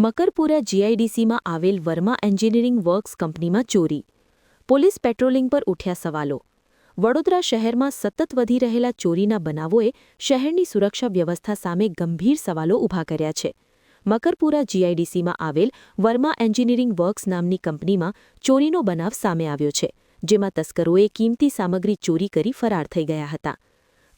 મકરપુરા જીઆઈડીસીમાં આવેલ Verma engineering works કંપનીમાં ચોરી. પોલીસ પેટ્રોલિંગ પર ઉઠ્યા સવાલો. વડોદરા શહેરમાં સતત વધી રહેલા ચોરીના બનાવોએ શહેરની સુરક્ષા વ્યવસ્થા સામે ગંભીર સવાલો ઊભા કર્યા છે. મકરપુરા જીઆઈડીસીમાં આવેલ વર્મા એન્જિનિયરિંગ વર્ક્સ નામની કંપનીમાં ચોરીનો બનાવ સામે આવ્યો છે, જેમાં તસ્કરોએ કિંમતી સામગ્રી ચોરી કરી ફરાર થઈ ગયા હતા.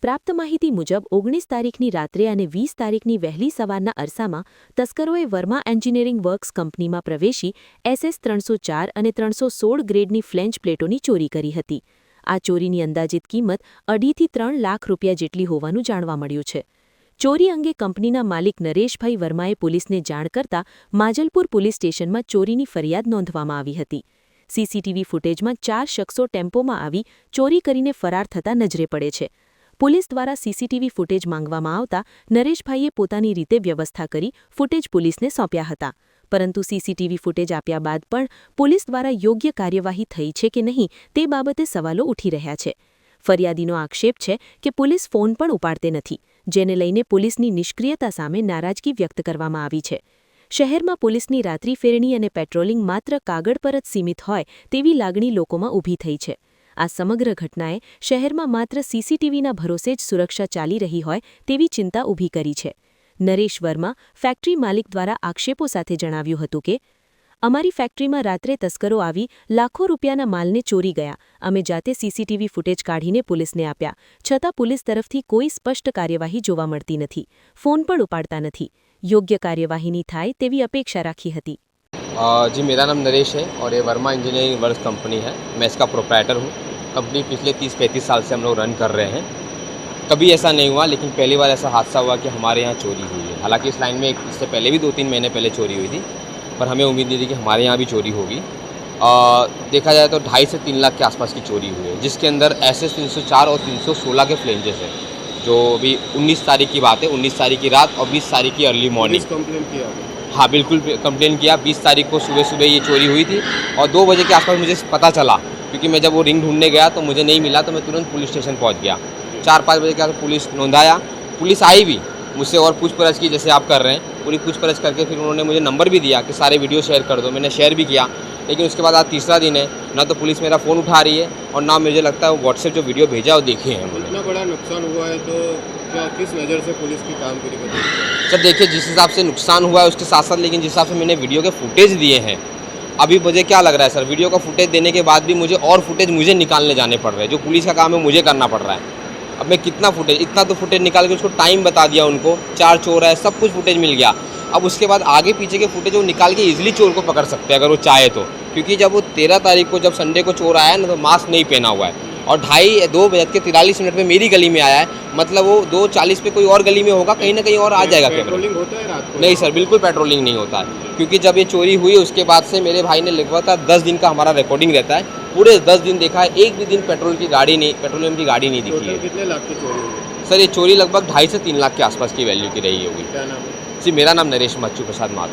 પ્રાપ્ત માહિતી મુજબ 19 તારીખની રાત્રે અને 20 તારીખની વહેલી સવારના અરસામાં તસ્કરોએ વર્મા એન્જિનિયરિંગ વર્ક્સ કંપનીમાં પ્રવેશી SS-304 અને 316 ગ્રેડની ફ્લેંચ પ્લેટોની ચોરી કરી હતી. આ ચોરીની અંદાજિત કિંમત 2.5 થી 3 લાખ રૂપિયા જેટલી હોવાનું જાણવા મળ્યું છે. ચોરી અંગે કંપનીના માલિક નરેશભાઈ વર્માએ પોલીસને જાણ કરતા માજલપુર પોલીસ સ્ટેશનમાં ચોરીની ફરિયાદ નોંધવામાં આવી હતી. સીસીટીવી ફૂટેજમાં 4 શખ્સો ટેમ્પોમાં આવી ચોરી કરીને ફરાર થતા નજરે પડે છે. પોલીસ દ્વારા સીસીટીવી ફૂટેજ માંગવામાં આવતા નરેશભાઈએ પોતાની રીતે વ્યવસ્થા કરી ફૂટેજ પોલીસને સોંપ્યા હતા. પરંતુ સીસીટીવી ફૂટેજ આપ્યા બાદ પણ પોલીસ દ્વારા યોગ્ય કાર્યવાહી થઈ છે કે નહીં તે બાબતે સવાલો ઉઠી રહ્યા છે. ફરિયાદીનો આક્ષેપ છે કે પોલીસ ફોન પણ ઉપાડતી નથી, જેને લઈને પોલીસની નિષ્ક્રિયતા સામે નારાજગી વ્યક્ત કરવામાં આવી છે. શહેરમાં પોલીસની રાત્રિ ફેરણી અને પેટ્રોલિંગ માત્ર કાગળ પર જ સીમિત હોય તેવી લાગણી લોકોમાં ઊભી થઈ છે. આ સમગ્ર ઘટનાએ શહેરમાં માત્ર સીસીટીવીના ભરોસે જ સુરક્ષા ચાલી રહી હોય તેવી ચિંતા ઊભી કરી છે. નરેશ વર્મા ફેક્ટરી માલિક દ્વારા આક્ષેપો સાથે જણાવ્યું હતું કે, અમારી ફેક્ટરીમાં રાત્રે તસ્કરો આવી લાખો રૂપિયાના માલને ચોરી ગયા. અમે જાતે સીસીટીવી ફૂટેજ કાઢીને પોલીસને આપ્યા, છતાં પોલીસ તરફથી કોઈ સ્પષ્ટ કાર્યવાહી જોવા મળતી નથી. ફોન પણ ઉપાડતા નથી. યોગ્ય કાર્યવાહીની થાય તેવી અપેક્ષા રાખી હતી. जी मेरा नाम नरेश है और ये वर्मा इंजीनियरिंग वर्क्स कंपनी है. मैं इसका प्रोप्राइटर हूँ. कंपनी पिछले 30-35 साल से हम लोग रन कर रहे हैं. कभी ऐसा नहीं हुआ, लेकिन पहली बार ऐसा हादसा हुआ कि हमारे यहाँ चोरी हुई है. हालांकि इस लाइन में इससे पहले भी 2-3 महीने पहले चोरी हुई थी, पर हमें उम्मीद नहीं थी कि हमारे यहाँ भी चोरी होगी. देखा जाए तो 2.5 से 3 लाख के आसपास की चोरी हुई है, जिसके अंदर SS-304 और 316 के फ्लेंजेस हैं. जो अभी 19 तारीख की बात है, 19 तारीख की रात और 20 तारीख की अर्ली मॉर्निंग. कंप्लेंट किया? हाँ बिल्कुल कंप्लेन किया. 20 तारीख को सुबह सुबह ये चोरी हुई थी और 2 बजे के आसपास मुझे पता चला, क्योंकि मैं जब वो रिंग ढूंढने गया तो मुझे नहीं मिला, तो मैं तुरंत पुलिस स्टेशन पहुंच गया. 4-5 बजे के आसपास पुलिस नोंधाया. पुलिस आई भी मुझसे और पूछपरछ की, जैसे आप कर रहे हैं. पूरी पूछपरछ करके फिर उन्होंने मुझे नंबर भी दिया कि सारे वीडियो शेयर कर दो. मैंने शेयर भी किया, लेकिन उसके बाद आज तीसरा दिन है, ना तो पुलिस मेरा फ़ोन उठा रही है और ना मुझे लगता है व्हाट्सएप जो वीडियो भेजा वो देखे हैं. इतना बड़ा नुकसान हुआ है तो क्या किस नज़र से पुलिस की कामगिरी कर रही है? सर देखिए, जिस हिसाब से नुकसान हुआ है उसके साथ साथ, लेकिन जिस हिसाब से मैंने वीडियो के फुटेज दिए हैं, अभी मुझे क्या लग रहा है सर, वीडियो का फुटेज देने के बाद भी मुझे और फुटेज मुझे निकालने जाने पड़ रहे हैं. जो पुलिस का काम है मुझे करना पड़ रहा है. अब मैं कितना फुटेज, इतना तो फुटेज निकाल के उसको टाइम बता दिया उनको, 4 चोर है, सब कुछ फुटेज मिल गया. अब उसके बाद आगे पीछे के फुटेज वो निकाल के इजीली चोर को पकड़ सकते हैं अगर वो चाहे तो. क्योंकि जब वो 13 तारीख को जब संडे को चोर आया ना, तो मास्क नहीं पहना हुआ है और 2:43 में मेरी गली में आया है. मतलब वो 2:40 पे कोई और गली में होगा, कहीं ना कहीं और आ जाएगा. पेट्रोलिंग होता है रात को? नहीं सर, बिल्कुल पेट्रोलिंग नहीं होता है. क्योंकि जब ये चोरी हुई उसके बाद से मेरे भाई ने लगातार 10 दिन का हमारा रिकॉर्डिंग रहता है. पूरे 10 दिन देखा है, एक भी दिन पेट्रोलियम की गाड़ी नहीं दिखी है. कितने लाख की चोरी हुई? सर ये चोरी लगभग 2.5 से 3 लाख के आसपास की वैल्यू की रही होगी. क्या नाम है? जी मेरा नाम नरेश मच्छू प्रसाद माथुर.